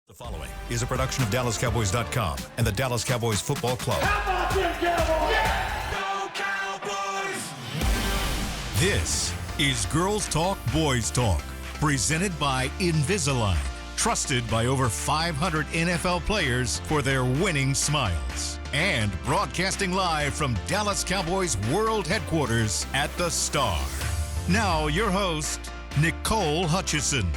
The following is a production of DallasCowboys.com and the Dallas Cowboys Football Club. How about them Cowboys? Yeah! Go Cowboys! This is Girls Talk, Boys Talk, presented by Invisalign, trusted by over 500 NFL players for their winning smiles. And broadcasting live from Dallas Cowboys World Headquarters at the Star. Now, your host, Nicole Hutchison.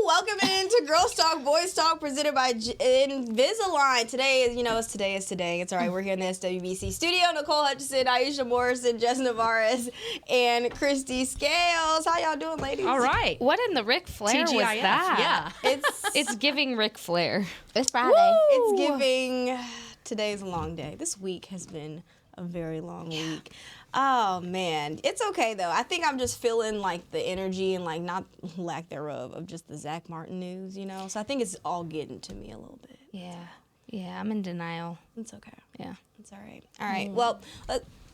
Welcome into Girls Talk, Boys Talk, presented by Invisalign. Today is today. It's all right. We're here in the SWBC studio. Nicole Hutchison, Aisha Morrison, Jess Navarez, and Christy Scales. How y'all doing, ladies? All right. What in the Ric Flair was that? Yeah. It's giving Ric Flair. It's Friday. Woo! It's giving. Today's a long day. This week has been a very long week. Oh, man. It's okay, though. I think I'm just feeling, like, the energy and, like, not lack thereof of just the Zack Martin news, you know? So I think it's all getting to me a little bit. Yeah, I'm in denial. It's okay. Yeah. It's all right. All right. Well,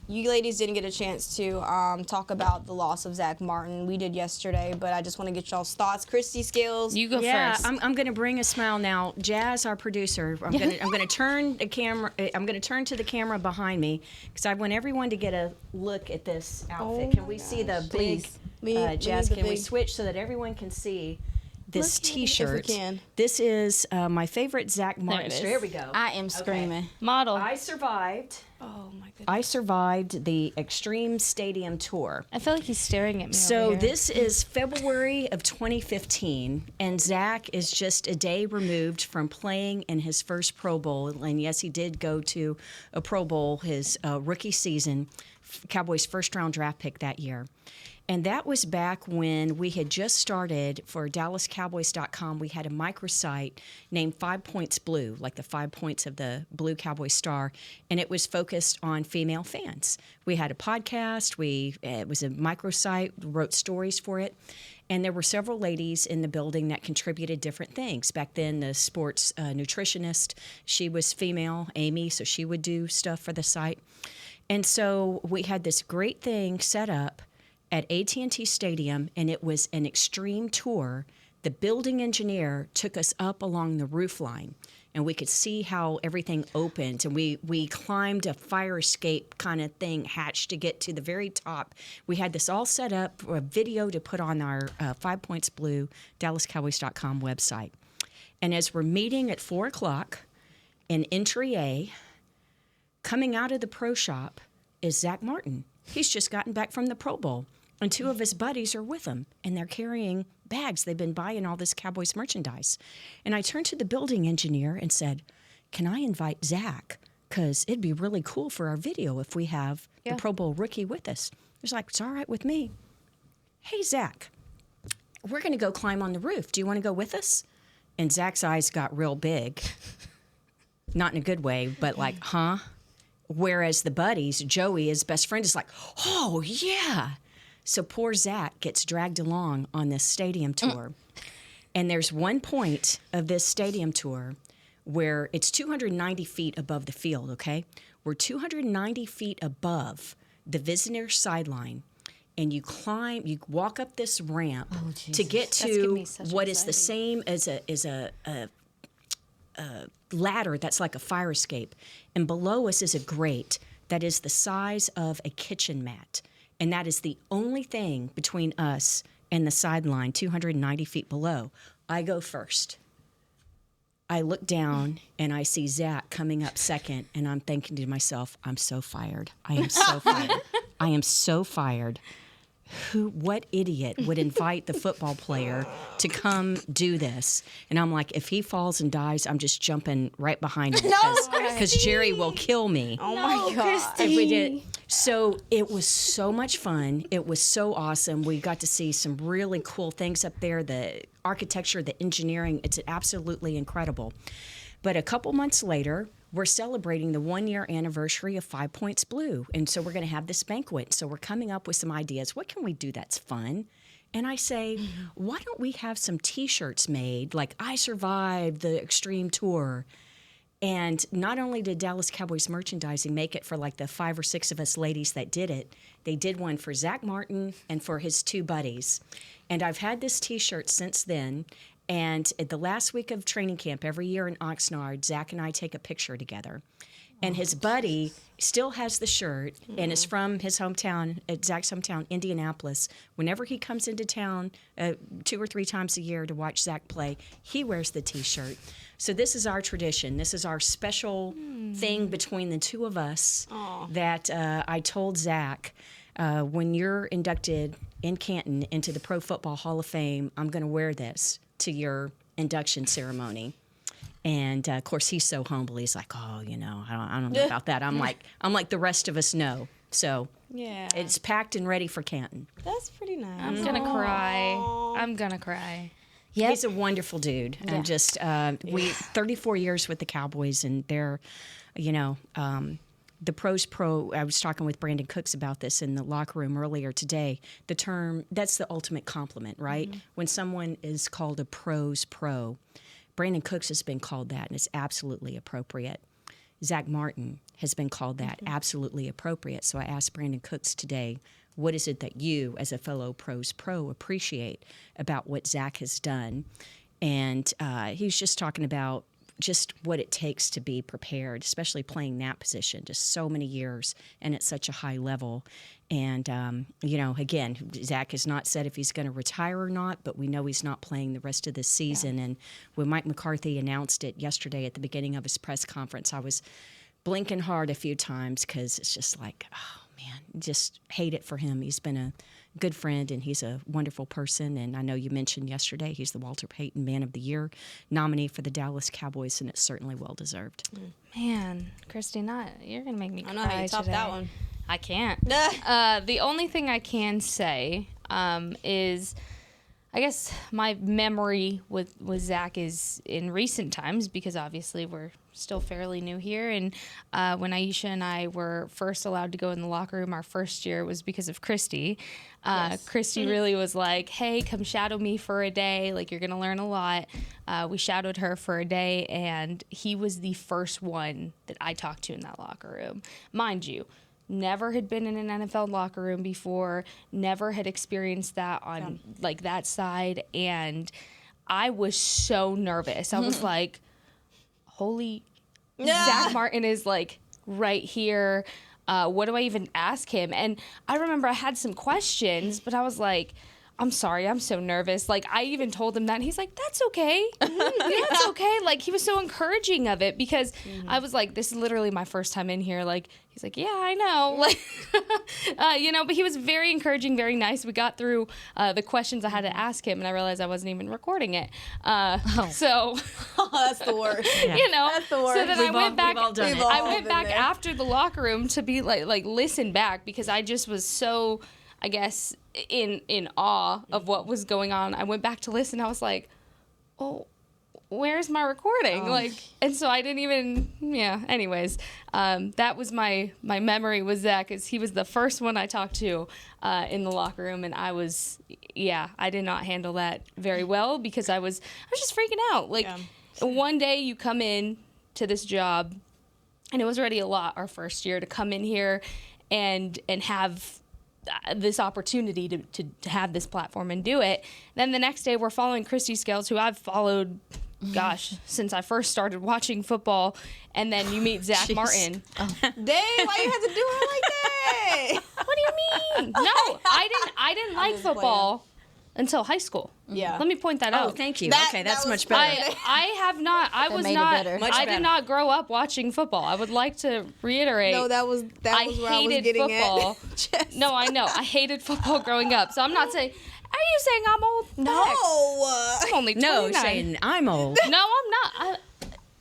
you ladies didn't get a chance to talk about the loss of Zack Martin. We did yesterday, but I just want to get y'all's thoughts. Christy Scales. You go first. I'm going to bring a smile now. Jazz, our producer, I'm going to turn the camera. I'm going to turn to the camera behind me because I want everyone to get a look at this outfit. Can we see the big? Jazz, can we switch so that everyone can see this T-shirt? If we can. This is my favorite Zack Martin. There we go. I am screaming. Model. I survived. Oh, my goodness. I survived the Extreme Stadium Tour. I feel like he's staring at me. So over here. this is February of 2015, and Zack is just a day removed from playing in his first Pro Bowl. And yes, he did go to a Pro Bowl his rookie season, Cowboys' first-round draft pick that year. And that was back when we had just started for DallasCowboys.com. We had a microsite named 5 Points Blue, like the 5 points of the blue Cowboy star, and it was focused on female fans. We had a podcast. It was a microsite, wrote stories for it. And there were several ladies in the building that contributed different things. Back then, the sports nutritionist, she was female, Amy, so she would do stuff for the site. And so we had this great thing set up at AT&T Stadium, and it was an extreme tour. The building engineer took us up along the roof line, and we could see how everything opened. And we climbed a fire escape kind of thing, hatch to get to the very top. We had this all set up, a video to put on our 5 Points Blue, DallasCowboys.com website. And as we're meeting at 4 o'clock in Entry A, coming out of the pro shop is Zack Martin. He's just gotten back from the Pro Bowl. And 2 of his buddies are with him, and they're carrying bags. They've been buying all this Cowboys merchandise. And I turned to the building engineer and said, can I invite Zack? Because it'd be really cool for our video if we have the Pro Bowl rookie with us. He's like, it's all right with me. Hey, Zack, we're going to go climb on the roof. Do you want to go with us? And Zack's eyes got real big. Not in a good way, but like, huh? Whereas the buddies, Joey, his best friend, is like, oh, yeah. So poor Zack gets dragged along on this stadium tour. And there's one point of this stadium tour where it's 290 feet above the field, okay? We're 290 feet above the visitor sideline. And you walk up this ramp to get to what is the same as a ladder that's like a fire escape. And below us is a grate that is the size of a kitchen mat. And that is the only thing between us and the sideline, 290 feet below. I go first. I look down, and I see Zack coming up second, and I'm thinking to myself, I'm so fired. I am so fired. I am so fired. What idiot would invite the football player to come do this? And I'm like, if he falls and dies, I'm just jumping right behind him because Jerry will kill me. Oh, my God. If we did. So it was so much fun. It was so awesome. We got to see some really cool things up there. The architecture, the engineering, it's absolutely incredible. But a couple months later, we're celebrating the 1-year anniversary of 5 Points Blue. And so we're going to have this banquet. So we're coming up with some ideas. What can we do that's fun? And I say, why don't we have some T-shirts made, like I survived the extreme tour. And not only did Dallas Cowboys merchandising make it for like the 5 or 6 of us ladies that did it, they did one for Zack Martin and for his 2 buddies. And I've had this T-shirt since then, And at the last week of training camp, every year in Oxnard, Zach and I take a picture together. And his buddy still has the shirt and is from his hometown, Zach's hometown, Indianapolis. Whenever he comes into town 2 or 3 times a year to watch Zach play, he wears the T-shirt. So this is our tradition. This is our special thing between the two of us that I told Zach, when you're inducted in Canton into the Pro Football Hall of Fame, I'm going to wear this to your induction ceremony. And of course, he's so humble. He's like, "Oh, I don't know about that." I'm like the rest of us know. So Yeah. it's packed and ready for Canton. That's pretty nice. I'm gonna cry. I'm gonna cry. Yep. He's a wonderful dude. Yeah. And just we 34 years with the Cowboys, and they're, the pros pro. I was talking with Brandon Cooks about this in the locker room earlier today. The term, that's the ultimate compliment, right? Mm-hmm. When someone is called a pros pro. Brandon Cooks has been called that, and it's absolutely appropriate. Zack Martin has been called that, absolutely appropriate. So I asked Brandon Cooks today, what is it that you, as a fellow pros pro, appreciate about what Zack has done? And he was just talking about just what it takes to be prepared, especially playing that position, just so many years and at such a high level. And, again, Zach has not said if he's going to retire or not, but we know he's not playing the rest of this season. Yeah. And when Mike McCarthy announced it yesterday at the beginning of his press conference, I was blinking hard a few times because it's just like, oh, man, just hate it for him. He's been a good friend, and he's a wonderful person. And I know you mentioned yesterday he's the Walter Payton Man of the Year nominee for the Dallas Cowboys, and it's certainly well-deserved. Man, Christy, you're going to make me cry I know how you top today. that one. I can't. The only thing I can say is, I guess my memory with Zach is in recent times, because obviously we're still fairly new here. And when Aisha and I were first allowed to go in the locker room our first year, it was because of Christy. Yes. Christy really was like, hey, come shadow me for a day. Like, you're going to learn a lot. We shadowed her for a day, and he was the first one that I talked to in that locker room. Mind you, never had been in an NFL locker room before, never had experienced that on like that side, and I was so nervous. I was like, holy, Zack Martin is like right here. What do I even ask him? And I remember I had some questions, but I was like, I'm sorry, I'm so nervous. Like, I even told him that, and he's like, that's okay. That's okay. Like, he was so encouraging of it, because I was like, this is literally my first time in here. Like, he's like, yeah, I know. Like, but he was very encouraging, very nice. We got through the questions I had to ask him, and I realized I wasn't even recording it. So that's the worst. Yeah. That's the worst. So then I went back. I went back there. after the locker room to be like listen back, because I just was so, I guess, in awe of what was going on. I went back to listen. I was like, oh, where's my recording? And so I didn't even, anyways, that was my memory with Zach, is he was the first one I talked to in the locker room, and I did not handle that very well, because I was just freaking out. Like, one day you come in to this job, and it was already a lot our first year to come in here and have this opportunity to have this platform and do it. Then the next day we're following Christy Scales, who I've followed, since I first started watching football. And then you meet Zack Martin. Dang, why you had to do her like that? What do you mean? No, I didn't like football until high school. Yeah. Let me point that out. Oh, thank you. Okay, that's much better. I have not. I was not. I did not grow up watching football. I would like to reiterate. No, that was where I was getting football. at. No, I know. I hated football growing up. So I'm not saying. Are you saying I'm old? No. I'm only 29. No, saying I'm old. No, I'm not.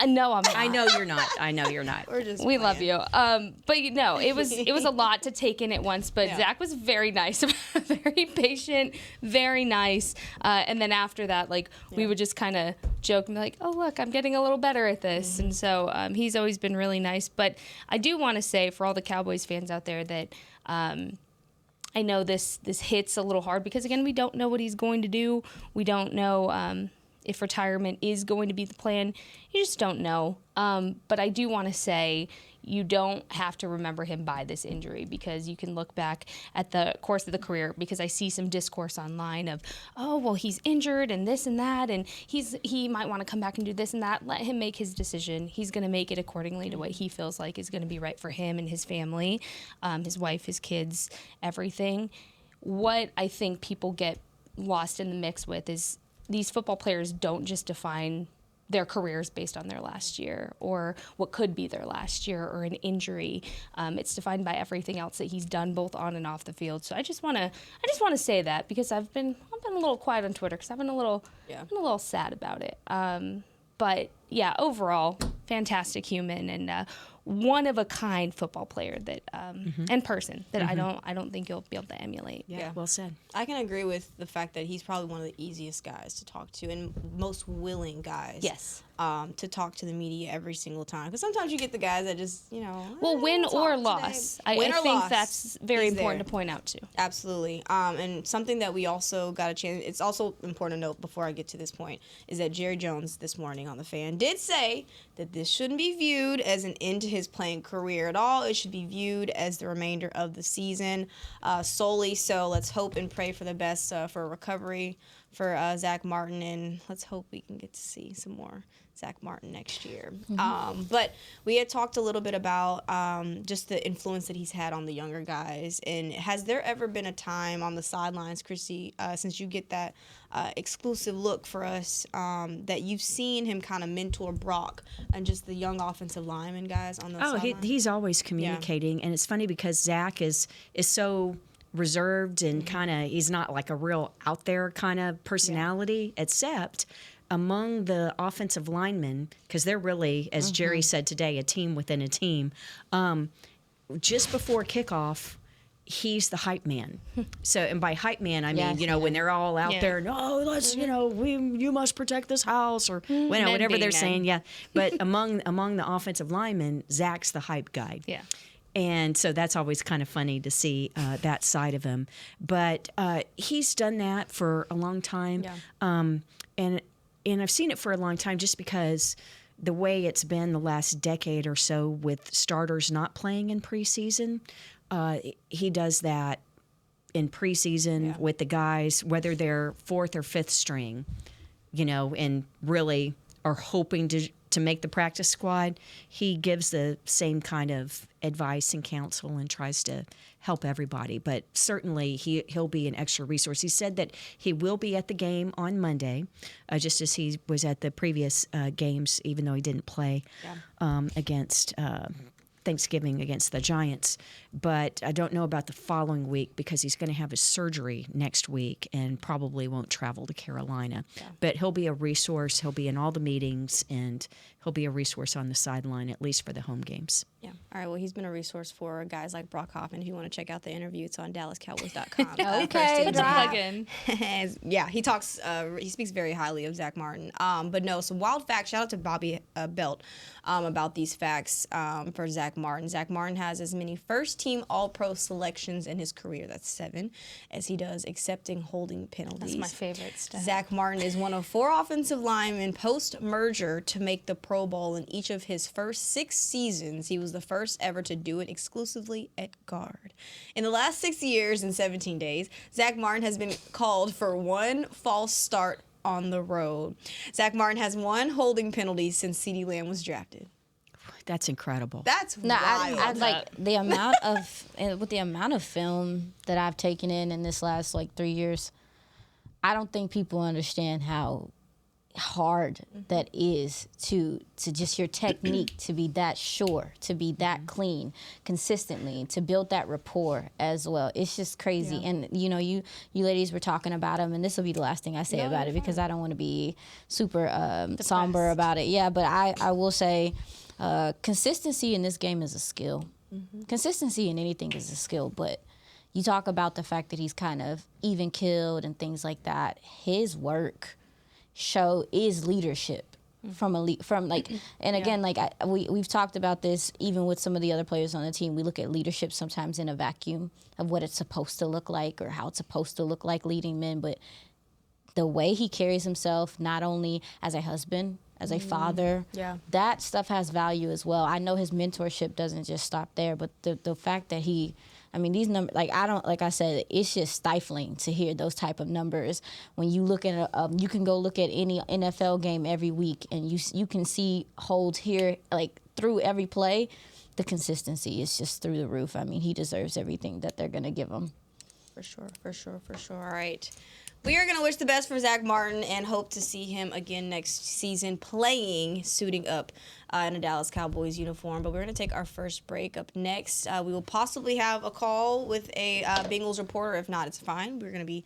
No, I'm not. I know you're not. I know you're not. We love you. But it was a lot to take in at once. But Zach was very nice, very patient, very nice. And then after that, we would just kind of joke and be like, "Oh, look, I'm getting a little better at this." And so he's always been really nice. But I do want to say, for all the Cowboys fans out there, that I know this hits a little hard, because again, we don't know what he's going to do. We don't know. if retirement is going to be the plan. You just don't know. But I do want to say you don't have to remember him by this injury, because you can look back at the course of the career, because I see some discourse online of, oh, well, he's injured and this and that, and he might want to come back and do this and that. Let him make his decision. He's going to make it accordingly to what he feels like is going to be right for him and his family, his wife, his kids, everything. What I think people get lost in the mix with is these football players don't just define their careers based on their last year or what could be their last year or an injury. It's defined by everything else that he's done both on and off the field. So I just want to say that, because I've been a little quiet on Twitter because I've been a little sad about it. But yeah, overall, fantastic human and one of a kind football player that and person that I don't think you'll be able to emulate. Yeah, well said. I can agree with the fact that he's probably one of the easiest guys to talk to and most willing guys. Yes. To talk to the media every single time. Because sometimes you get the guys that just, Well, win or loss. I think that's very important to point out, too. Absolutely. And something that we also got a chance, it's also important to note before I get to this point, is that Jerry Jones this morning on The Fan did say that this shouldn't be viewed as an end to his playing career at all. It should be viewed as the remainder of the season solely. So let's hope and pray for the best for recovery for Zack Martin, and let's hope we can get to see some more Zack Martin next year. But we had talked a little bit about just the influence that he's had on the younger guys. And has there ever been a time on the sidelines, Chrissy, since you get that exclusive look for us, that you've seen him kind of mentor Brock and just the young offensive lineman guys on the sidelines? He's always communicating. And it's funny because Zack is so reserved and kind of, he's not like a real out there kind of personality, except among the offensive linemen, because they're really, as Jerry said today, a team within a team. Just before kickoff, he's the hype man. So, and by hype man, I mean, when they're all out there, no, let's, you must protect this house, or whatever they're saying. Yeah. But among the offensive linemen, Zach's the hype guy. Yeah. And so that's always kind of funny to see that side of him. But he's done that for a long time. Yeah. And I've seen it for a long time just because the way it's been the last decade or so with starters not playing in preseason, he does that in preseason with the guys, whether they're fourth or fifth string, and really are hoping to make the practice squad. He gives the same kind of advice and counsel and tries to help everybody. But certainly he'll be an extra resource. He said that he will be at the game on Monday, just as he was at the previous games, even though he didn't play against Thanksgiving against the Giants. But I don't know about the following week because he's going to have his surgery next week and probably won't travel to Carolina. Yeah. But he'll be a resource. He'll be in all the meetings, and he'll be a resource on the sideline, at least for the home games. Yeah. All right. Well, he's been a resource for guys like Brock Hoffman. If you want to check out the interview, it's on DallasCowboys.com. Okay. That's a plug-in. Yeah. He talks. He speaks very highly of Zack Martin. But no. Some wild facts. Shout out to Bobby Belt about these facts for Zack Martin. Zack Martin has as many first-team All-Pro selections in his career. That's 7, as he does accepting holding penalties. That's my favorite stuff. Zack Martin is one of 4 offensive linemen post-merger to make the Pro Bowl in each of his first 6 seasons. He was the first ever to do it exclusively at guard. In the last 6 years and 17 days, Zack Martin has been called for 1 false start on the road. Zack Martin has 1 holding penalty since CeeDee Lamb was drafted. That's incredible. That's wild. I like the amount of with the amount of film that I've taken in this last 3 years. I don't think people understand how hard that is to just your technique to be that sure, to be that clean consistently, to build that rapport as well. It's just crazy. Yeah. And you ladies were talking about him, and this will be the last thing I say about it because I don't want to be super somber about it. Yeah, but I will say consistency in this game is a skill. Consistency in anything is a skill, but you talk about the fact that he's kind of even killed and things like that. His work is leadership and again, we've talked about this even with some of the other players on the team. We look at leadership sometimes in a vacuum of what it's supposed to look like or how it's supposed to look like leading men, but the way he carries himself, not only as a husband, as a father, that stuff has value as well. I know his mentorship doesn't just stop there, but the fact that these numbers, like I said, it's just stifling to hear those type of numbers. When you look at you can go look at any NFL game every week, and you can see holds here, like through every play. The consistency is just through the roof. I mean, he deserves everything that they're going to give him. For sure. All right. We are going to wish the best for Zack Martin and hope to see him again next season suiting up in a Dallas Cowboys uniform. But we're going to take our first break. Up next, we will possibly have a call with a Bengals reporter. If not, it's fine. We're going to be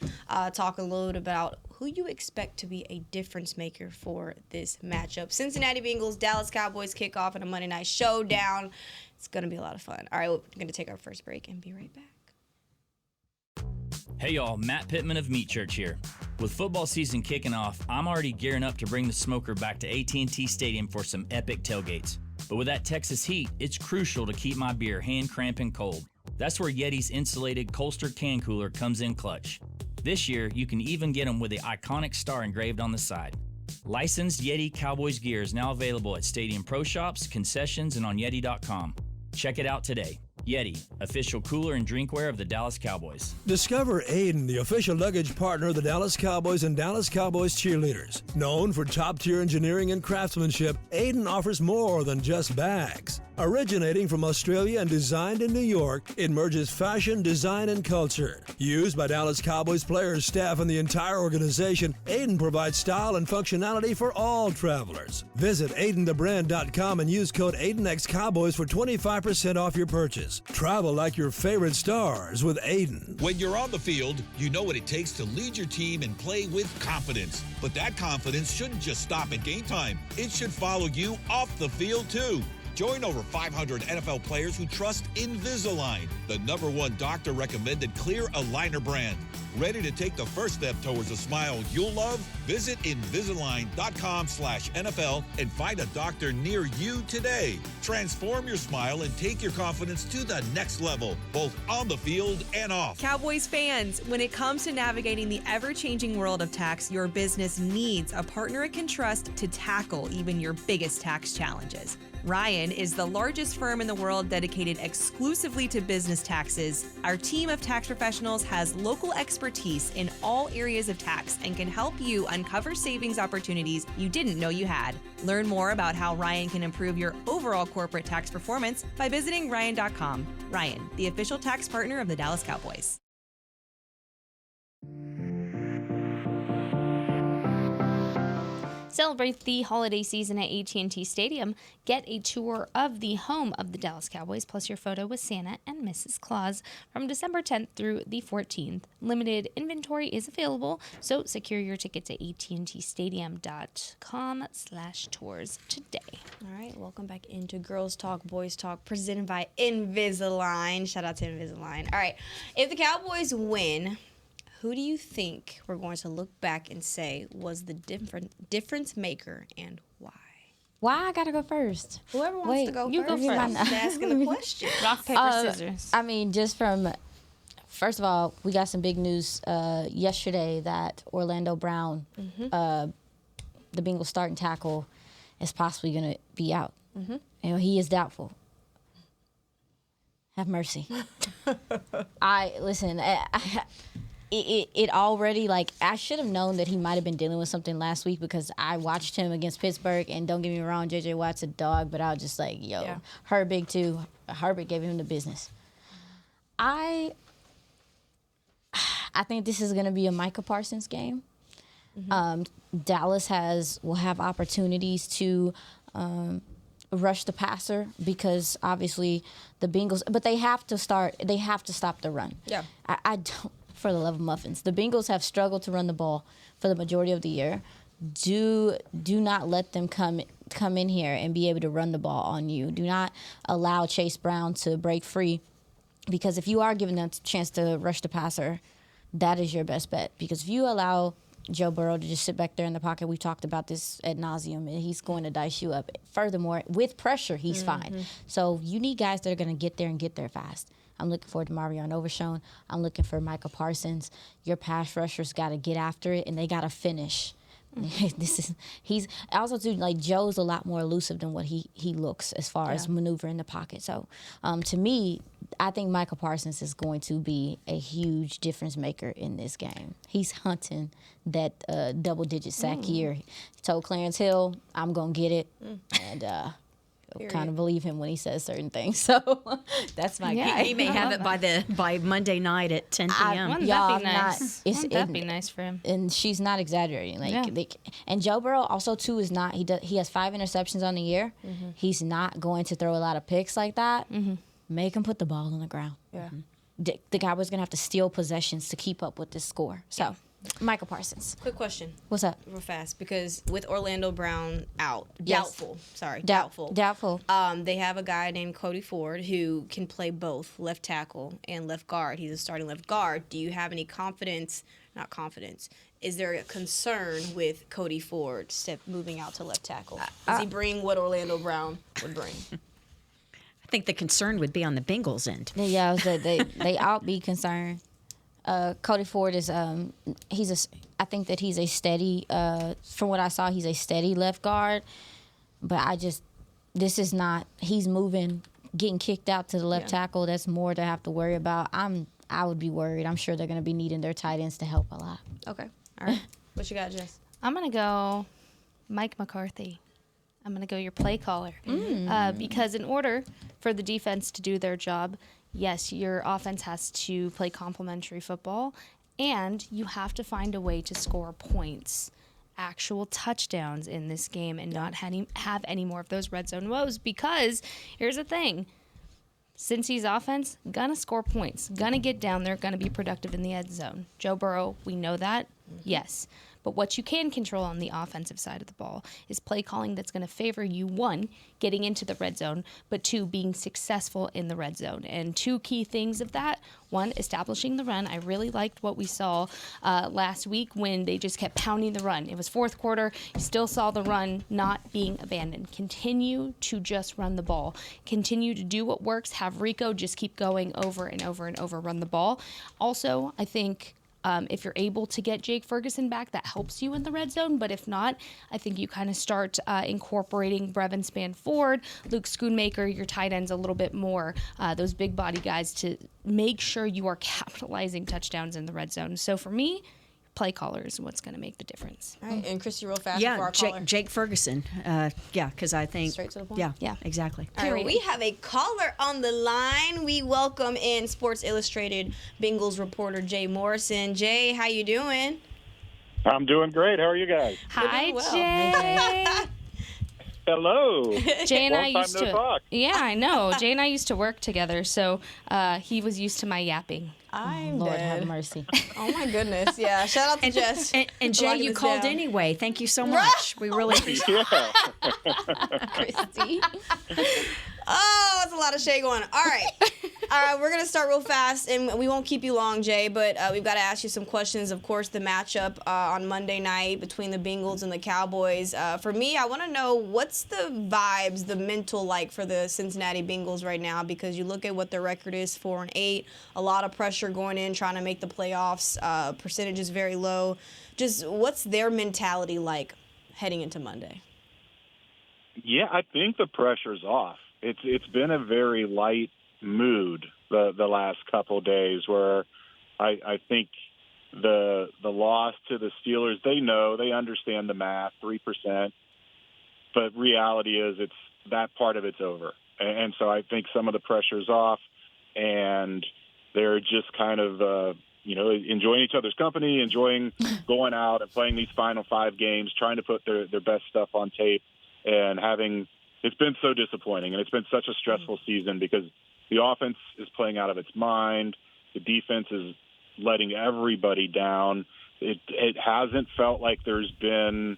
talking a little bit about who you expect to be a difference maker for this matchup. Cincinnati Bengals, Dallas Cowboys kick off in a Monday night showdown. It's going to be a lot of fun. All right, we're going to take our first break and be right back. Hey y'all, Matt Pittman of Meat Church here. With football season kicking off, I'm already gearing up to bring the smoker back to AT&T Stadium for some epic tailgates. But with that Texas heat, it's crucial to keep my beer hand cramping cold. That's where Yeti's insulated Colster can cooler comes in clutch. This year, you can even get them with the iconic star engraved on the side. Licensed Yeti Cowboys gear is now available at Stadium Pro Shops, concessions, and on Yeti.com. Check it out today. Yeti, official cooler and drinkware of the Dallas Cowboys. Discover Aiden, the official luggage partner of the Dallas Cowboys and Dallas Cowboys cheerleaders. Known for top-tier engineering and craftsmanship, Aiden offers more than just bags. Originating from Australia and designed in New York, it merges fashion, design, and culture. Used by Dallas Cowboys players, staff, and the entire organization, Aiden provides style and functionality for all travelers. Visit AidenTheBrand.com and use code AidenXCowboys for 25% off your purchase. Travel like your favorite stars with Aiden. When you're on the field, you know what it takes to lead your team and play with confidence. But that confidence shouldn't just stop at game time. It should follow you off the field, too. Join over 500 NFL players who trust Invisalign, the #1 doctor-recommended clear aligner brand. Ready to take the first step towards a smile you'll love? Visit Invisalign.com/NFL and find a doctor near you today. Transform your smile and take your confidence to the next level, both on the field and off. Cowboys fans, when it comes to navigating the ever-changing world of tax, your business needs a partner it can trust to tackle even your biggest tax challenges. Ryan is the largest firm in the world dedicated exclusively to business taxes. Our team of tax professionals has local expertise in all areas of tax and can help you uncover savings opportunities you didn't know you had. Learn more about how Ryan can improve your overall corporate tax performance by visiting Ryan.com. Ryan, the official tax partner of the Dallas Cowboys. Celebrate the holiday season at AT&T Stadium. Get a tour of the home of the Dallas Cowboys, plus your photo with Santa and Mrs. Claus from December 10th through the 14th. Limited inventory is available, so secure your tickets at AT&TStadium.com/tours today. All right, welcome back into Girls Talk, Boys Talk, presented by Invisalign. Shout out to Invisalign. All right, if the Cowboys win, who do you think we're going to look back and say was the difference maker and why? Why I gotta go first? Whoever wants to go you first. go first. Just asking the question. Rock, paper, scissors. I mean, just from, first of all, we got some big news yesterday that Orlando Brown, the Bengals starting tackle, is possibly going to be out. You know, he is doubtful. Have mercy. It already, like, I should have known that he might have been dealing with something last week because I watched him against Pittsburgh, and don't get me wrong, J.J. Watt's a dog, but I was just like, Herbig too. Herbig gave him the business. I think this is going to be a Micah Parsons game. Dallas will have opportunities to rush the passer because obviously the Bengals, but they have to stop the run. Yeah. I don't. For the love of muffins, the Bengals have struggled to run the ball for the majority of the year. Do not let them come in here and be able to run the ball on you. Do not allow Chase Brown to break free, because if you are giving them a chance to rush the passer, that is your best bet. Because if you allow Joe Burrow to just sit back there in the pocket, we talked about this ad nauseum, and he's going to dice you up. Furthermore, with pressure, he's fine. So you need guys that are going to get there and get there fast. I'm looking for Demarion Overshown. I'm looking for Micah Parsons. Your pass rushers got to get after it, and they got to finish. He's also too, like, Joe's a lot more elusive than what he looks as far as maneuver in the pocket. So to me, I think Micah Parsons is going to be a huge difference maker in this game. He's hunting that double-digit sack year. He told Clarence Hill, "I'm gonna get it," and kind of believe him when he says certain things. So that's my guy. He may have it by Monday night at 10 p.m. Wouldn't that be nice? Wouldn't that be nice for him? And she's not exaggerating. And Joe Burrow also too is not. He has 5 interceptions on the year. Mm-hmm. He's not going to throw a lot of picks like that. Mm-hmm. Make him put the ball on the ground. Yeah. The Cowboys going to have to steal possessions to keep up with this score. So. Michael Parsons. Quick question. What's up? Real fast, because with Orlando Brown out, doubtful. They have a guy named Cody Ford who can play both left tackle and left guard. He's a starting left guard. Do you have any confidence? Not confidence. Is there a concern with Cody Ford moving out to left tackle? Does he bring what Orlando Brown would bring? I think the concern would be on the Bengals' end. Yeah, they ought be concerned. Cody Ford is I think that he's a steady from what I saw, he's a steady left guard, but this is not, he's moving, getting kicked out to the left tackle. That's more to have to worry about. I would be worried. I'm sure they're going to be needing their tight ends to help a lot. Okay. All right. What you got, Jess? I'm going to go Mike McCarthy. I'm going to go your play caller. Because in order for the defense to do their job, yes, your offense has to play complementary football, and you have to find a way to score points, actual touchdowns in this game, and not have any more of those red zone woes. Because here's the thing. Cincy's offense, gonna score points, gonna get down there, gonna be productive in the end zone. Joe Burrow, we know that, yes. But what you can control on the offensive side of the ball is play calling that's going to favor you, 1, getting into the red zone, but 2, being successful in the red zone. And 2 key things of that: 1, establishing the run. I really liked what we saw last week when they just kept pounding the run. It was fourth quarter. You still saw the run not being abandoned. Continue to just run the ball. Continue to do what works. Have Rico just keep going over and over and over, run the ball. Also, I think if you're able to get Jake Ferguson back, that helps you in the red zone. But if not, I think you kind of start incorporating Brevin Spann-Ford, Luke Schoonmaker, your tight ends a little bit more, those big body guys, to make sure you are capitalizing touchdowns in the red zone. So for me, play caller is what's going to make the difference. All right, and Christy, real fast before our caller. Jake Ferguson. Because I think straight to the point. Yeah, exactly. All right, we have a caller on the line. We welcome in Sports Illustrated Bengals reporter Jay Morrison. Jay, how you doing? I'm doing great. How are you guys? Hi, well. Jay. Hello. Jay and I Long used time no to. talk. Yeah, I know. Jay and I used to work together, so he was used to my yapping. I'm Lord dead. have mercy. Oh my goodness. Yeah. Shout out to Jess. And for Jay, locking you this called down. anyway. Thank you so much. We really appreciate it. Yeah. Christy. Oh, that's a lot of shade going on. All right. All right, we're going to start real fast, and we won't keep you long, Jay, but we've got to ask you some questions. Of course, the matchup on Monday night between the Bengals and the Cowboys. For me, I want to know, what's the vibes, the mental like for the Cincinnati Bengals right now? Because you look at what their record is, 4-8, a lot of pressure going in, trying to make the playoffs. Percentage is very low. Just what's their mentality like heading into Monday? Yeah, I think the pressure's off. It's been a very light mood the last couple days, where I think the loss to the Steelers, they understand the math, 3%, but reality is that part of it's over. And so I think some of the pressure's off, and they're just kind of enjoying each other's company, enjoying going out and playing these final 5 games, trying to put their best stuff on tape, and it's been so disappointing, and it's been such a stressful season because the offense is playing out of its mind. The defense is letting everybody down. It hasn't felt like there's been,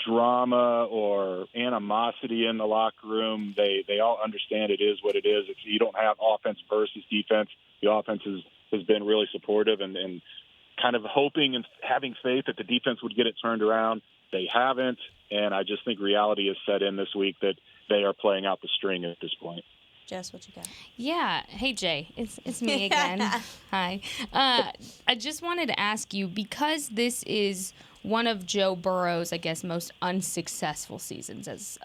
drama or animosity in the locker room. They all understand it is what it is. You don't have offense versus defense. The offense has been really supportive and kind of hoping and having faith that the defense would get it turned around. They haven't, and I just think reality has set in this week that they are playing out the string at this point. Jess, what you got? Yeah. Hey, Jay. It's me again. Hi. I just wanted to ask you, because this is one of Joe Burrow's, I guess, most unsuccessful seasons as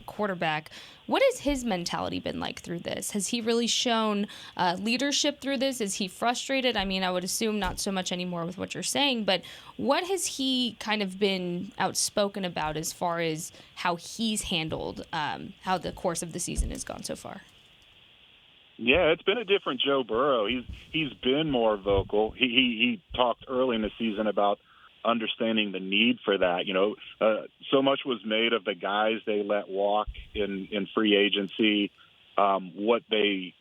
quarterback, what has his mentality been like through this? Has he really shown leadership through this? Is he frustrated? I mean, I would assume not so much anymore with what you're saying, but what has he kind of been outspoken about as far as how he's handled how the course of the season has gone so far? Yeah, it's been a different Joe Burrow. He's been more vocal. He talked early in the season about understanding the need for that. So much was made of the guys they let walk in free agency, what they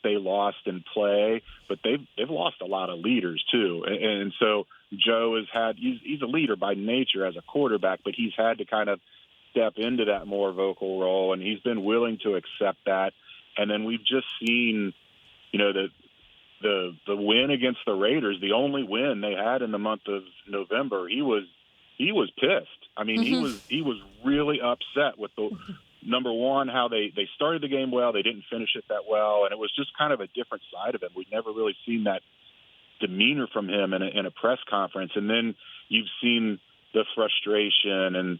lost in play, but they've lost a lot of leaders too. And so Joe he's a leader by nature as a quarterback, but he's had to kind of step into that more vocal role, and he's been willing to accept that. And then we've just seen, the win against the Raiders, the only win they had in the month of November. He was pissed. I mean, he was really upset with the number one, how they started the game well, they didn't finish it that well, and it was just kind of a different side of him. We'd never really seen that demeanor from him in a press conference. And then you've seen the frustration and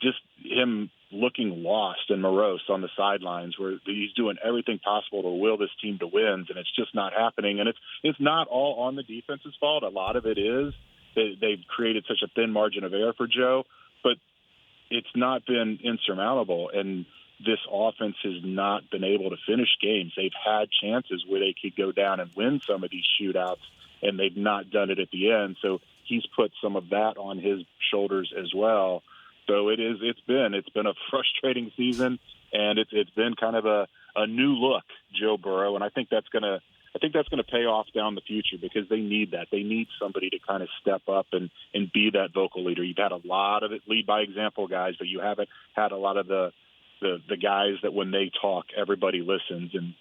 just him looking lost and morose on the sidelines, where he's doing everything possible to will this team to wins, and it's just not happening. And it's not all on the defense's fault. A lot of it is they've created such a thin margin of error for Joe, but it's not been insurmountable. And this offense has not been able to finish games. They've had chances where they could go down and win some of these shootouts, and they've not done it at the end. So he's put some of that on his shoulders as well. So it's been a frustrating season, and it's been kind of a new look, Joe Burrow, and I think that's gonna pay off down the future, because they need that. They need somebody to kind of step up and be that vocal leader. You've had a lot of it, lead by example guys, but you haven't had a lot of the guys that when they talk, everybody listens, and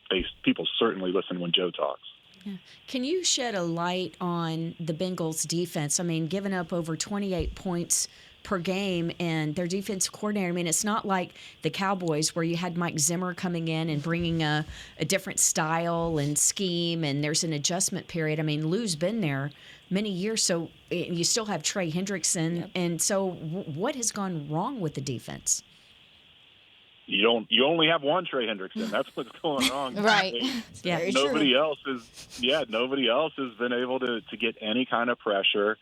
people certainly listen when Joe talks. Yeah. Can you shed a light on the Bengals defense? I mean, giving up over 28 points per game, and their defensive coordinator, I mean, it's not like the Cowboys where you had Mike Zimmer coming in and bringing a different style and scheme, and there's an adjustment period. I mean, Lou's been there many years, so you still have Trey Hendrickson. Yep. And so what has gone wrong with the defense? You only have one Trey Hendrickson. That's what's going wrong. Right. Nobody else has been able to get any kind of pressure.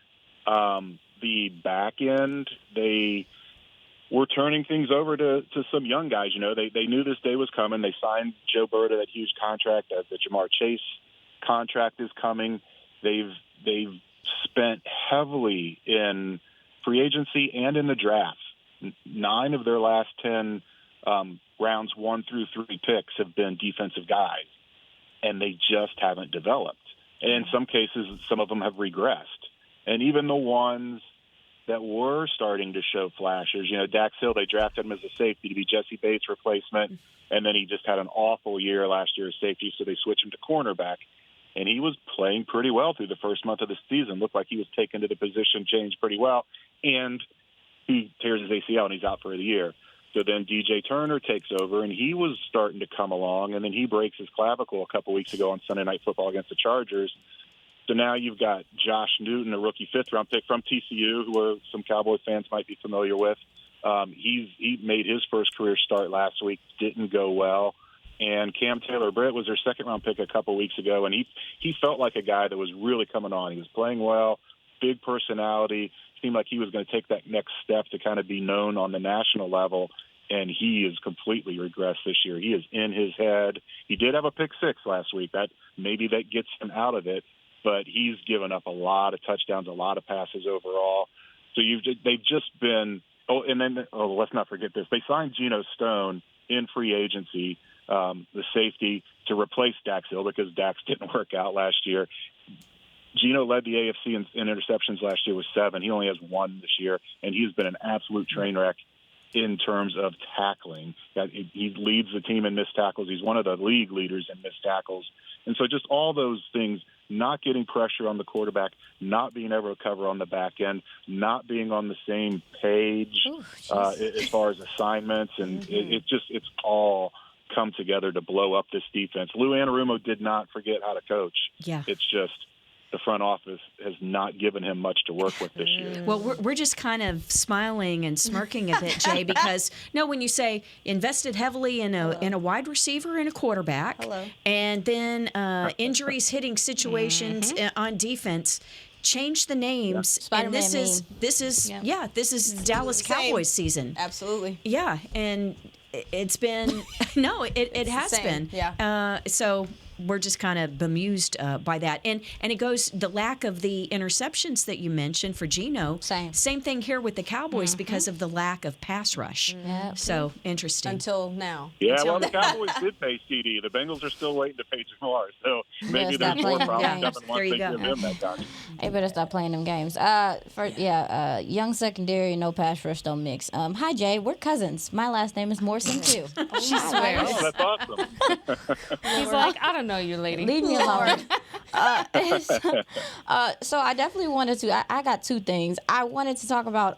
The back end, they were turning things over to some young guys. They knew this day was coming. They signed Joe Burrow to that huge contract. The Jamar Chase contract is coming. They've spent heavily in free agency and in the draft. 9 of their last 10 rounds 1 through 3 picks have been defensive guys, and they just haven't developed. And in some cases, some of them have regressed. And even the ones that were starting to show flashes, Dax Hill, they drafted him as a safety to be Jesse Bates' replacement, and then he just had an awful year last year as safety, so they switched him to cornerback. And he was playing pretty well through the first month of the season. Looked like he was taken to the position change pretty well, and he tears his ACL, and he's out for the year. So then DJ Turner takes over, and he was starting to come along, and then he breaks his clavicle a couple weeks ago on Sunday Night Football against the Chargers. So now you've got Josh Newton, a rookie 5th-round pick from TCU, who some Cowboy fans might be familiar with. He made his first career start last week, didn't go well. And Cam Taylor-Britt was their 2nd-round pick a couple weeks ago, and he felt like a guy that was really coming on. He was playing well, big personality, seemed like he was going to take that next step to kind of be known on the national level, and he is completely regressed this year. He is in his head. He did have a pick 6 last week. Maybe that gets him out of it. But he's given up a lot of touchdowns, a lot of passes overall. So they've just been – let's not forget this. They signed Geno Stone in free agency, the safety, to replace Dax Hill because Dax didn't work out last year. Geno led the AFC in interceptions last year with 7. He only has 1 this year, and he's been an absolute train wreck in terms of tackling. He leads the team in missed tackles. He's one of the league leaders in missed tackles. And so just all those things, not getting pressure on the quarterback, not being able to cover on the back end, not being on the same page as far as assignments, and it's all come together to blow up this defense. Lou Anarumo did not forget how to coach. Yeah. It's just the front office has not given him much to work with this year. Well, we're just kind of smiling and smirking a bit, Jay, because when you say invested heavily in a wide receiver and a quarterback, and then injuries hitting situations on defense, change the names, and this is Dallas Cowboys season. Absolutely. Yeah, and it's been it has been. Yeah. So we're just kind of bemused by that, and it goes the lack of the interceptions that you mentioned for Geno. Same thing here with the Cowboys because of the lack of pass rush. So interesting. Until now. Yeah, well, the Cowboys did pay CD. The Bengals are still waiting to pay Jamar, so maybe there's more problems coming once they give him that contract. They better stop playing them games. Young secondary, no pass rush, don't mix. Hi, Jay. We're cousins. My last name is Morrison, too. She swears. Oh, that's awesome. He's like, I don't know you, lady. Leave me alone. So I definitely wanted to. I got two things. I wanted to talk about.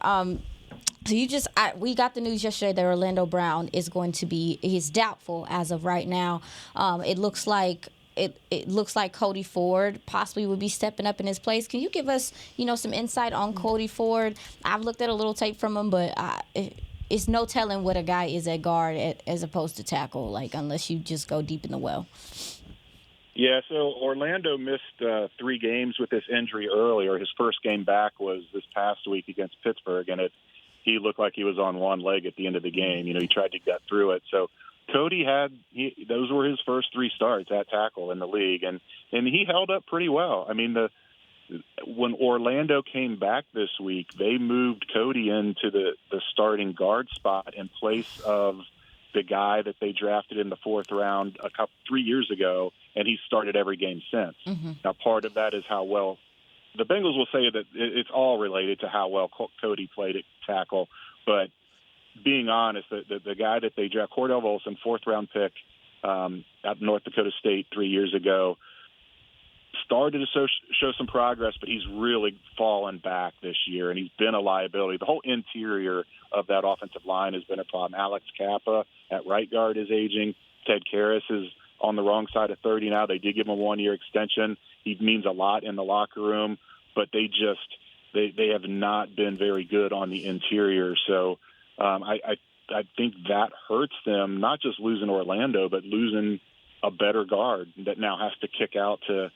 We got the news yesterday that Orlando Brown is going to be. He's doubtful as of right now. It looks like. It looks like Cody Ford possibly would be stepping up in his place. Can you give us, some insight on Cody Ford? I've looked at a little tape from him, but it's no telling what a guy is at guard as opposed to tackle, unless you just go deep in the well. Yeah, so Orlando missed 3 games with this injury earlier. His first game back was this past week against Pittsburgh, and he looked like he was on one leg at the end of the game. He tried to get through it. So Cody those were his first 3 starts at tackle in the league, and he held up pretty well. I mean, when Orlando came back this week, they moved Cody into the starting guard spot in place of the guy that they drafted in the 4th round 3 years ago, and he's started every game since. Mm-hmm. Now, part of that is how well the Bengals will say that it's all related to how well Cody played at tackle, but being honest, the guy that they draft, Cordell Volson, 4th round pick at North Dakota State 3 years ago, started to show some progress, but he's really fallen back this year, and he's been a liability. The whole interior of that offensive line has been a problem. Alex Kappa at right guard is aging. Ted Karras is on the wrong side of 30 now. They did give him a 1-year extension. He means a lot in the locker room, but they have not been very good on the interior. So I think that hurts them, not just losing Orlando, but losing a better guard that now has to kick out to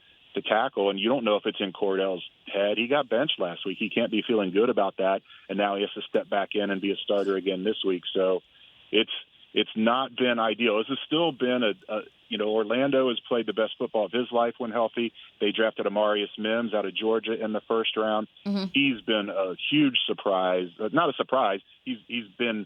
tackle, and you don't know if it's in Cordell's head. He got benched last week. He can't be feeling good about that, and now he has to step back in and be a starter again this week. So it's not been ideal. This has still been Orlando has played the best football of his life when healthy. They drafted Amarius Mims out of Georgia in the 1st round. Mm-hmm. He's been a huge surprise. Not a surprise. He's been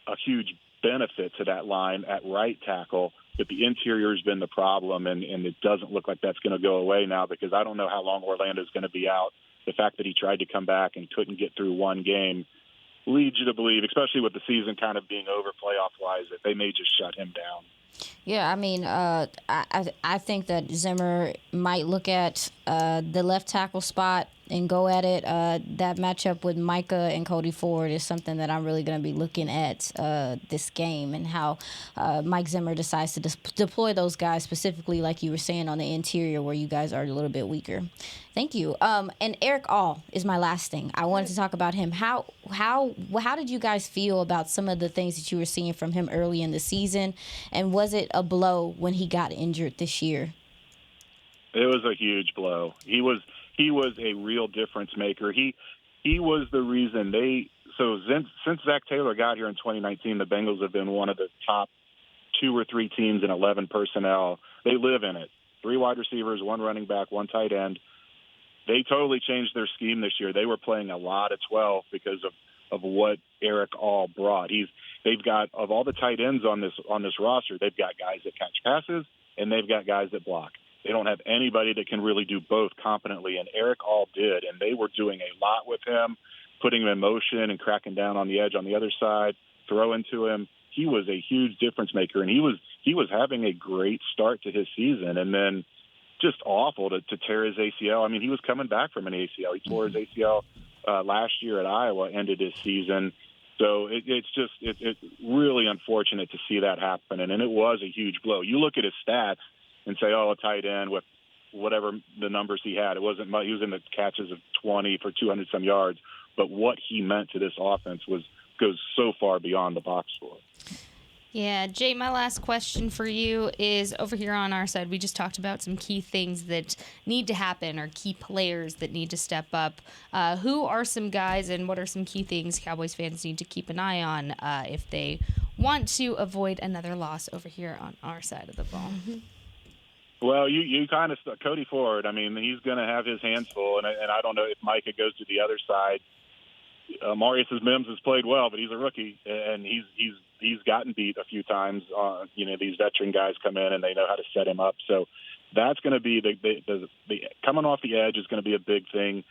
a huge benefit to that line at right tackle, but the interior has been the problem, and it doesn't look like that's going to go away now, because I don't know how long Orlando's going to be out. The fact that he tried to come back and couldn't get through one game leads you to believe, especially with the season kind of being over playoff-wise, that they may just shut him down. Yeah, I mean, I think that Zimmer might look at the left tackle spot and go at it. That matchup with Micah and Cody Ford is something that I'm really going to be looking at this game, and how Mike Zimmer decides to deploy those guys specifically, like you were saying, on the interior where you guys are a little bit weaker. Thank you. And Eric All is my last thing. I wanted to talk about him. How did you guys feel about some of the things that you were seeing from him early in the season, and was it a blow when he got injured this year? It was a huge blow. He was a real difference maker. He was the reason since Zach Taylor got here in 2019, the Bengals have been one of the top 2 or 3 teams in 11 personnel. They live in it. 3 wide receivers, 1 running back, 1 tight end. They totally changed their scheme this year. They were playing a lot of 12 because of what Eric All brought. They've got, of all the tight ends on this roster, they've got guys that catch passes and they've got guys that block. They don't have anybody that can really do both competently, and Eric All did, and they were doing a lot with him, putting him in motion and cracking down on the edge on the other side, throwing to him. He was a huge difference maker, and he was having a great start to his season, and then just awful to tear his ACL. I mean, he was coming back from an ACL. He tore his ACL last year at Iowa, ended his season. So it's really unfortunate to see that happen, and it was a huge blow. You look at his stats and say, oh, a tight end with whatever the numbers he had. It wasn't much. He was in the catches of 20 for 200 some yards, but what he meant to this offense goes so far beyond the box score. Yeah, Jay, my last question for you is over here on our side. We just talked about some key things that need to happen or key players that need to step up. Who are some guys and what are some key things Cowboys fans need to keep an eye on if they want to avoid another loss over here on our side of the ball? Well, you kind of – Cody Ford, I mean, he's going to have his hands full, and I don't know if Micah goes to the other side. Marius Mims has played well, but he's a rookie, and he's gotten beat a few times. These veteran guys come in and they know how to set him up. So that's going to be the coming off the edge is going to be a big thing.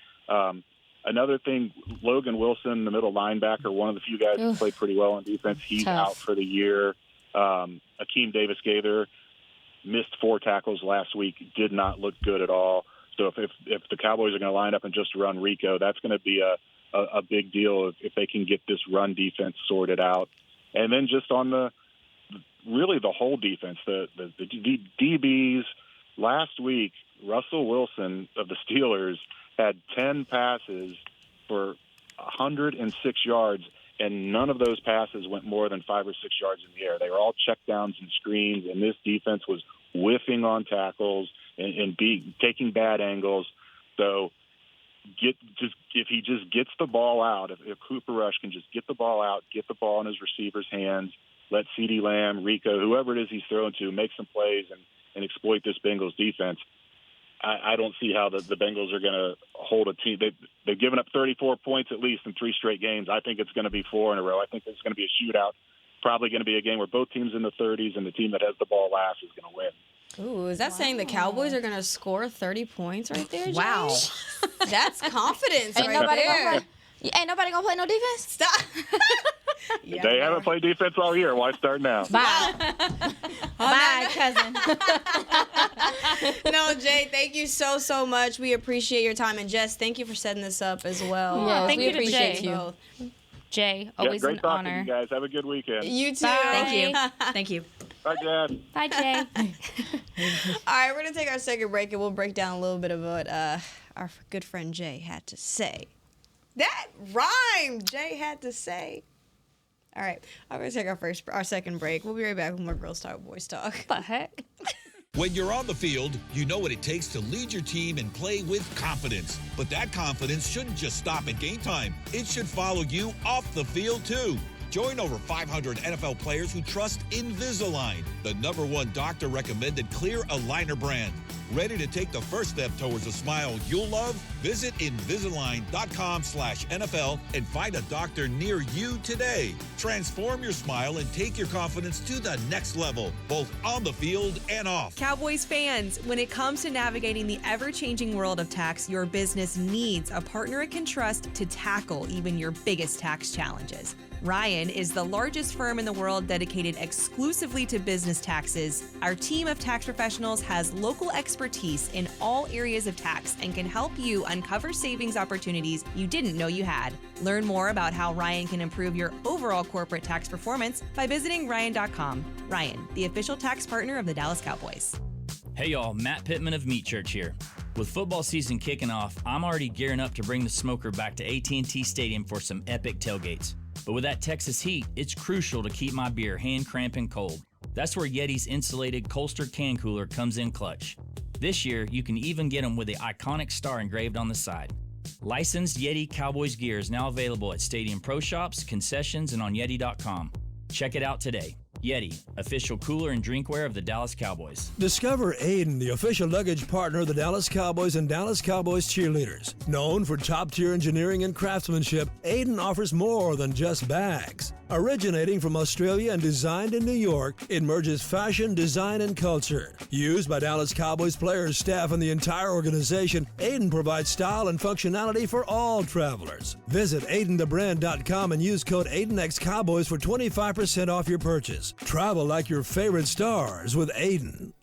Another thing, Logan Wilson, the middle linebacker, one of the few guys who played pretty well on defense. He's out for the year. Akeem Davis-Gaither missed 4 tackles last week. Did not look good at all. So if the Cowboys are going to line up and just run Rico, that's going to be a big deal if they can get this run defense sorted out. And then just on the whole defense, the DBs last week, Russell Wilson of the Steelers had 10 passes for 106 yards, and none of those passes went more than 5 or 6 yards in the air. They were all checkdowns and screens, and this defense was whiffing on tackles and taking bad angles. So if he just gets the ball out, if Cooper Rush can just get the ball out, get the ball in his receiver's hands, let CeeDee Lamb, Rico, whoever it is he's throwing to, make some plays and exploit this Bengals defense, I don't see how the Bengals are going to hold a team. They've given up 34 points at least in 3 straight games. I think it's going to be 4 in a row. I think it's going to be a shootout, probably going to be a game where both teams in the 30s, and the team that has the ball last is going to win. Ooh, is that saying the Cowboys are going to score 30 points right there, Jay? Wow. That's confidence Ain't right nobody there. ain't nobody gonna play no defense. Stop. They haven't played defense all year. Why start now? Bye. Bye, cousin. No, Jay, thank you so much. We appreciate your time. And Jess, thank you for setting this up as well. Yes, thank we you to appreciate Jay. you. Both. Jay, always great an talking honor. to you guys. Have a good weekend. You too. Bye. Thank you. Thank you. Bye, Dad. Bye, Jay. All right, we're going to take our second break, and we'll break down a little bit of what our good friend Jay had to say. That rhymed. Jay had to say. All right, I'm going to take our second break. We'll be right back with more Girls Talk, Boys Talk. What the heck? When you're on the field, you know what it takes to lead your team and play with confidence. But that confidence shouldn't just stop at game time. It should follow you off the field, too. Join over 500 NFL players who trust Invisalign, the #1 doctor-recommended clear aligner brand. Ready to take the first step towards a smile you'll love? Visit Invisalign.com/NFL and find a doctor near you today. Transform your smile and take your confidence to the next level, both on the field and off. Cowboys fans, when it comes to navigating the ever-changing world of tax, your business needs a partner it can trust to tackle even your biggest tax challenges. Ryan is the largest firm in the world dedicated exclusively to business taxes. Our team of tax professionals has local expertise in all areas of tax and can help you uncover savings opportunities you didn't know you had. Learn more about how Ryan can improve your overall corporate tax performance by visiting Ryan.com. Ryan, the official tax partner of the Dallas Cowboys. Hey y'all, Matt Pittman of Meat Church here. With football season kicking off, I'm already gearing up to bring the smoker back to AT&T Stadium for some epic tailgates. But with that Texas heat, it's crucial to keep my beer hand cramping cold. That's where Yeti's insulated Colster can cooler comes in clutch. This year, you can even get them with the iconic star engraved on the side. Licensed Yeti Cowboys gear is now available at Stadium Pro Shops, concessions, and on Yeti.com. Check it out today. Yeti, official cooler and drinkware of the Dallas Cowboys. Discover Aiden, the official luggage partner of the Dallas Cowboys and Dallas Cowboys cheerleaders. Known for top-tier engineering and craftsmanship, Aiden offers more than just bags. Originating from Australia and designed in New York, it merges fashion, design, and culture. Used by Dallas Cowboys players, staff, and the entire organization, Aiden provides style and functionality for all travelers. Visit AidenTheBrand.com and use code AidenXCowboys for 25% off your purchase. Travel like your favorite stars with Aiden.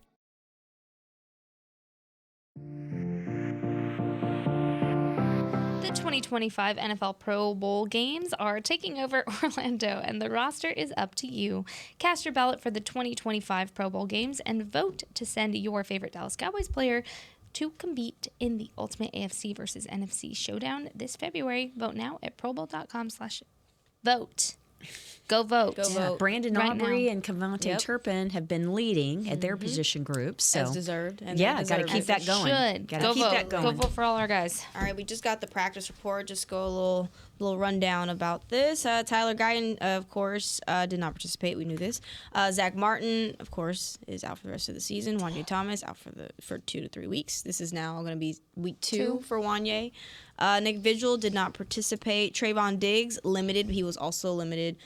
The 2025 NFL Pro Bowl games are taking over Orlando, and the roster is up to you. Cast your ballot for the 2025 Pro Bowl games and vote to send your favorite Dallas Cowboys player to compete in the ultimate AFC versus NFC showdown this February. Vote now at probowl.com/vote. Go vote. Go vote. Brandon Right Aubrey now. and Cavante Yep. Turpin have been leading at their position groups. So As deserved. And yeah, got to keep that going. Should. Gotta Go keep vote. that going. Go vote for all our guys. All right, we just got the practice report. Just go a little rundown about this. Tyler Guyton, of course, did not participate. We knew this. Zack Martin, of course, is out for the rest of the season. Wanye Thomas out for 2 to 3 weeks. This is now going to be week 2 for Wanye. Nick Vigil did not participate. Trayvon Diggs, limited. He was also limited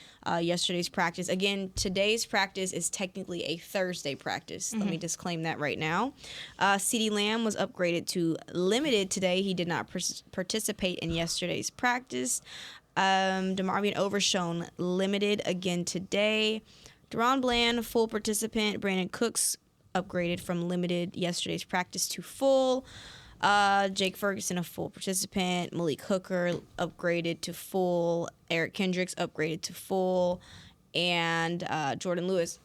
yesterday's practice. Again, today's practice is technically a Thursday practice. Let me disclaim that right now. CeeDee Lamb was upgraded to limited today. He did not participate in yesterday's practice. DeMarvion Overshown, limited again today. Deron Bland, full participant. Brandon Cooks, upgraded from limited yesterday's practice to full. Jake Ferguson, a full participant. Malik Hooker, upgraded to full. Eric Kendricks, upgraded to full. And Jordan Lewis,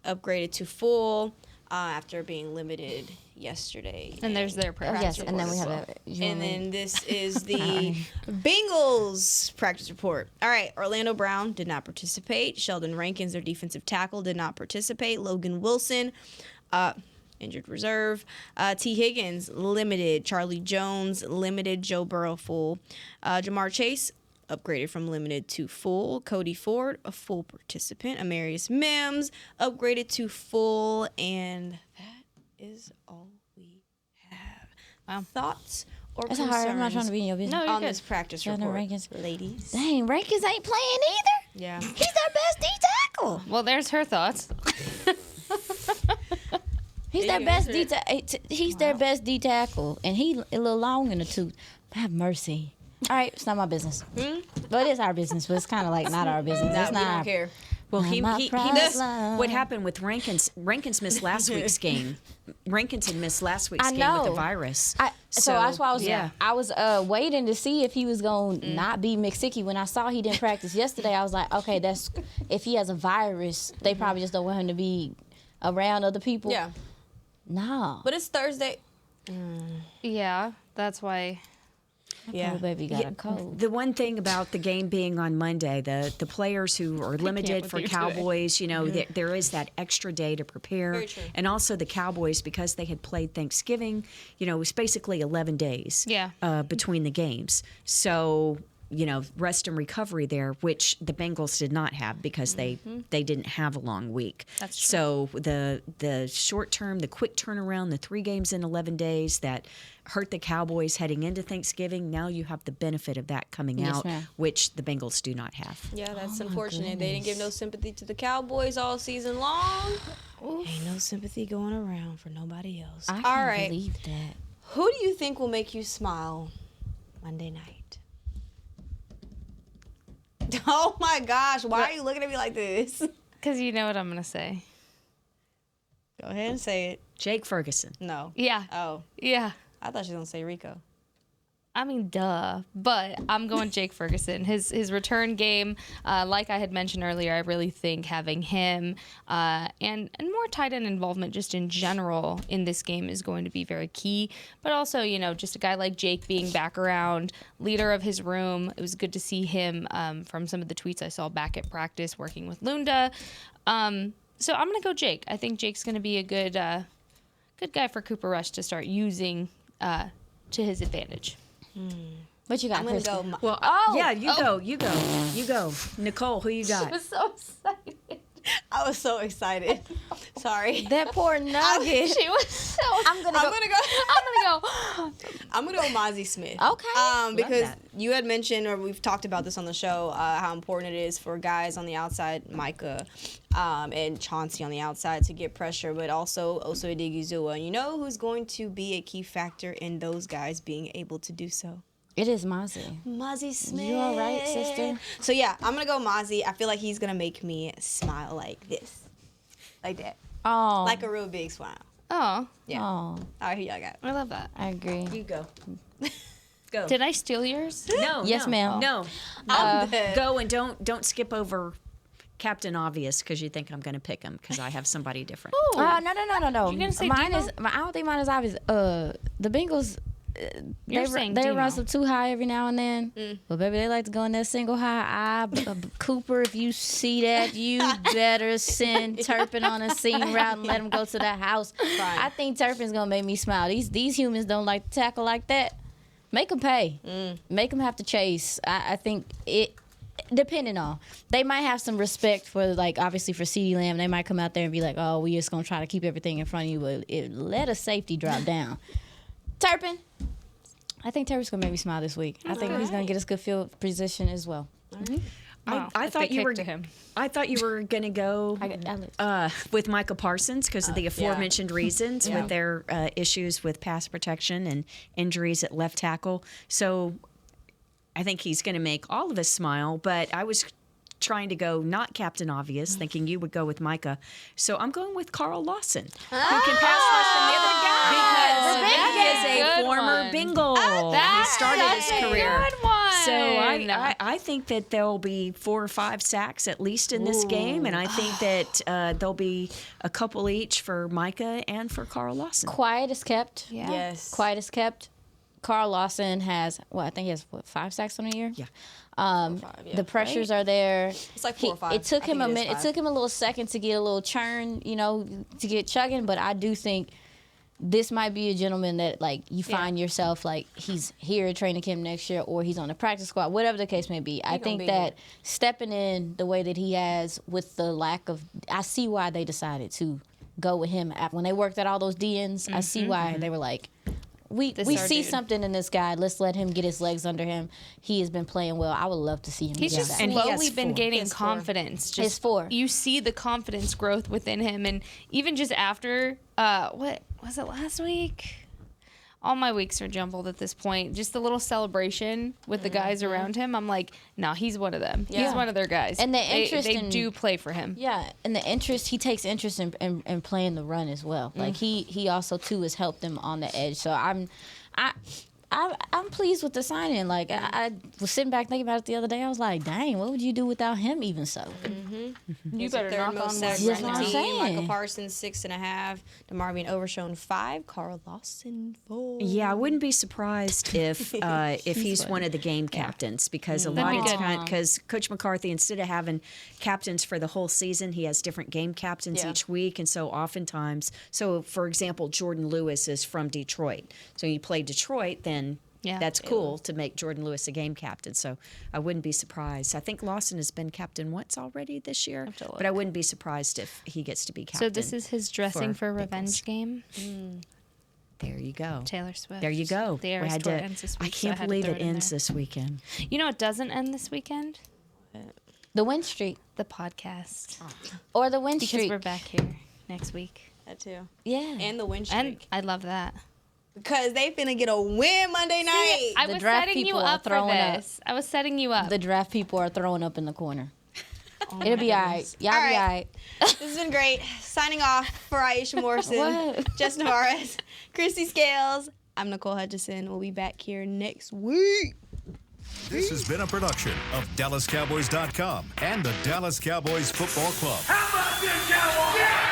upgraded to full after being limited yesterday. And there's their practice Yes, report and then we as have well. And then this is the Bengals practice report. All right, Orlando Brown did not participate. Sheldon Rankins, their defensive tackle, did not participate. Logan Wilson, injured reserve. T. Higgins, limited. Charlie Jones, limited. Joe Burrow, full. Jamar Chase, upgraded from limited to full. Cody Ford, a full participant. Amarius Mims, upgraded to full. And that is all we have. Thoughts or That's concerns hard. I'm not trying to be in your business. No, you're on good. this practice Sheldon report, Rankins. ladies? Dang, Rankins ain't playing either. Yeah. He's their best D tackle. Well, there's her thoughts. He's their best D. He's their best D tackle, and he a little long in the tooth. Have mercy. All right, it's not my business. But it is our business. But it's kind of like not our business. It's we not. don't care. Well, he my missed. problem. What happened with Rankins? Rankins missed last week's game. Rankins had missed last week's I game with the know. virus. So that's why I was waiting to see if he was going to not be McSicky. When I saw he didn't practice yesterday, I was like, okay, that's if he has a virus, they probably just don't want him to be around other people. Yeah. No. But it's Thursday. Yeah, that's why. Yeah. Oh, baby got a cold. The one thing about the game being on Monday, the players who are limited with for you Cowboys, you know, there is that extra day to prepare. Very true. And also the Cowboys, because they had played Thanksgiving, you know, it was basically 11 days between the games. So, you know, rest and recovery there, which the Bengals did not have because they didn't have a long week. That's true. So the short term, the quick turnaround, the 3 games in 11 days that hurt the Cowboys heading into Thanksgiving, now you have the benefit of that coming Yes, out, ma'am. which the Bengals do not have. Yeah, that's unfortunate. They didn't give no sympathy to the Cowboys all season long. Ain't no sympathy going around for nobody else. I all can't right. believe that. Who do you think will make you smile Monday night? Oh my gosh, why are you looking at me like this? Because you know what I'm going to say. Go ahead and say it. Jake Ferguson. No. Yeah. Oh, Yeah. I thought she was going to say Rico. I mean, duh. But I'm going Jake Ferguson. His return game, like I had mentioned earlier, I really think having him and more tight end involvement just in general in this game is going to be very key. But also, you know, just a guy like Jake being back around, leader of his room. It was good to see him from some of the tweets I saw back at practice working with Lunda. So I'm going to go Jake. I think Jake's going to be a good guy for Cooper Rush to start using to his advantage. What you got, I'm going to Kristen? go. Well, yeah, you go. Nicole, who you got? I was so excited. I was so excited. Sorry. That poor nugget. She was so. I'm gonna go. I'm gonna go Mozzie Smith. Okay. Because that. you had mentioned, or we've talked about this on the show, how important it is for guys on the outside, Micah and Chauncey on the outside, to get pressure, but also Oso Odigizua. You know who's going to be a key factor in those guys being able to do so? It is Mozzie. Mozzie Smith. You all right, sister? So yeah, I'm gonna go Mozzie. I feel like he's gonna make me smile like this, like that, Oh. like a real big smile. Oh, Yeah. Oh, All right, who y'all got? I love that. I agree. You go. Go. Did I steal yours? No. Yes, no, ma'am. No. Go and don't skip over Captain Obvious because you think I'm going to pick him because I have somebody different. No. You gonna say Mine Debo? is. I don't think mine is obvious. The Bengals. You're They saying run Debo. some too high every now and then. But baby, they like to go in that single high. Cooper, if you see that, you better send Turpin on a seam route and let him go to the house. I think Turpin's gonna make me smile. These humans don't like to tackle like that. Make them pay. Make them have to chase. I think it. Depending on, they might have some respect for, like, obviously for CeeDee Lamb. They might come out there and be like, "Oh, we just gonna try to keep everything in front of you," but let a safety drop down. Turpin, I think Turpin's gonna make me smile this week. I think he's gonna get us good field position as well. I thought you were. I thought you were going to go with Micah Parsons because of the aforementioned reasons with their issues with pass protection and injuries at left tackle. So I think he's going to make all of us smile. But I was trying to go not Captain Obvious, thinking you would go with Micah. So I'm going with Carl Lawson, who can pass rush from the other guy because he is a former Bengal. He started his career. Good one. So I think that there'll be 4 or 5 sacks at least in this game, and I think that there'll be a couple each for Micah and for Carl Lawson. Quiet is kept. Yeah. Yes. Quiet is kept. Carl Lawson has, I think he has 5 sacks on the year? Yeah. 5, The pressures are there. It's like 4 or 5. It took I him think a it is minute. It 5. took him a little second to get a little churn, to get chugging. But I do think this might be a gentleman that, like, you find yourself, like, he's here at training camp next year or he's on the practice squad, whatever the case may be. I think be that stepping in the way that he has with the lack of, I see why they decided to go with him. When they worked at all those DNs, I see why they were like, we our see dude. something in this guy. Let's let him get his legs under him. He has been playing well. I would love to see him. He's get just back. And he has slowly been 4. gaining confidence. Just It's 4. You see the confidence growth within him, and even just after what was it last week? All my weeks are jumbled at this point. Just the little celebration with the guys around him. I'm like, no, he's one of them. He's Yeah. one of their guys. And the They interest in- do play for him. Yeah, and he takes interest in playing the run as well. Like he also too has helped them on the edge. So I'm pleased with the signing. Like I was sitting back thinking about it the other day. I was like, dang, what would you do without him even so? You better knock on most wood. sacks That's on what the I'm team. saying. Michael Parsons 6.5. DeMarvin Overshown 5. Carl Lawson 4. Yeah, I wouldn't be surprised if he's one of the game captains because a lot of times, because Coach McCarthy, instead of having captains for the whole season, he has different game captains each week, and so oftentimes, for example, Jordan Lewis is from Detroit, so you play Detroit, then. Yeah. That's cool to make Jordan Lewis a game captain, so I wouldn't be surprised. I think Lawson has been captain once already this year, but I wouldn't be surprised if he gets to be captain. So this is his dressing for Bengals. revenge game. There you go. Taylor Swift. There you go. The Eras Tour ends this I week, so can't had to believe throw it in ends there. this weekend. You know what doesn't end this weekend? The win streak The podcast. or the win Because streak. we're back here next week. That too. Yeah. And the win And streak. I love that. Because they finna get a win Monday night. I The was draft setting you people are up for throwing up. this. I was setting you up. The draft people are throwing up in the corner. It'll be all right. Y'all All be right. all right. This has been great. Signing off for Aisha Morrison, What? Jess Navarez, Christy Scales. I'm Nicole Hutchison. We'll be back here next week. This has been a production of DallasCowboys.com and the Dallas Cowboys Football Club. How about this, Cowboys? Yeah!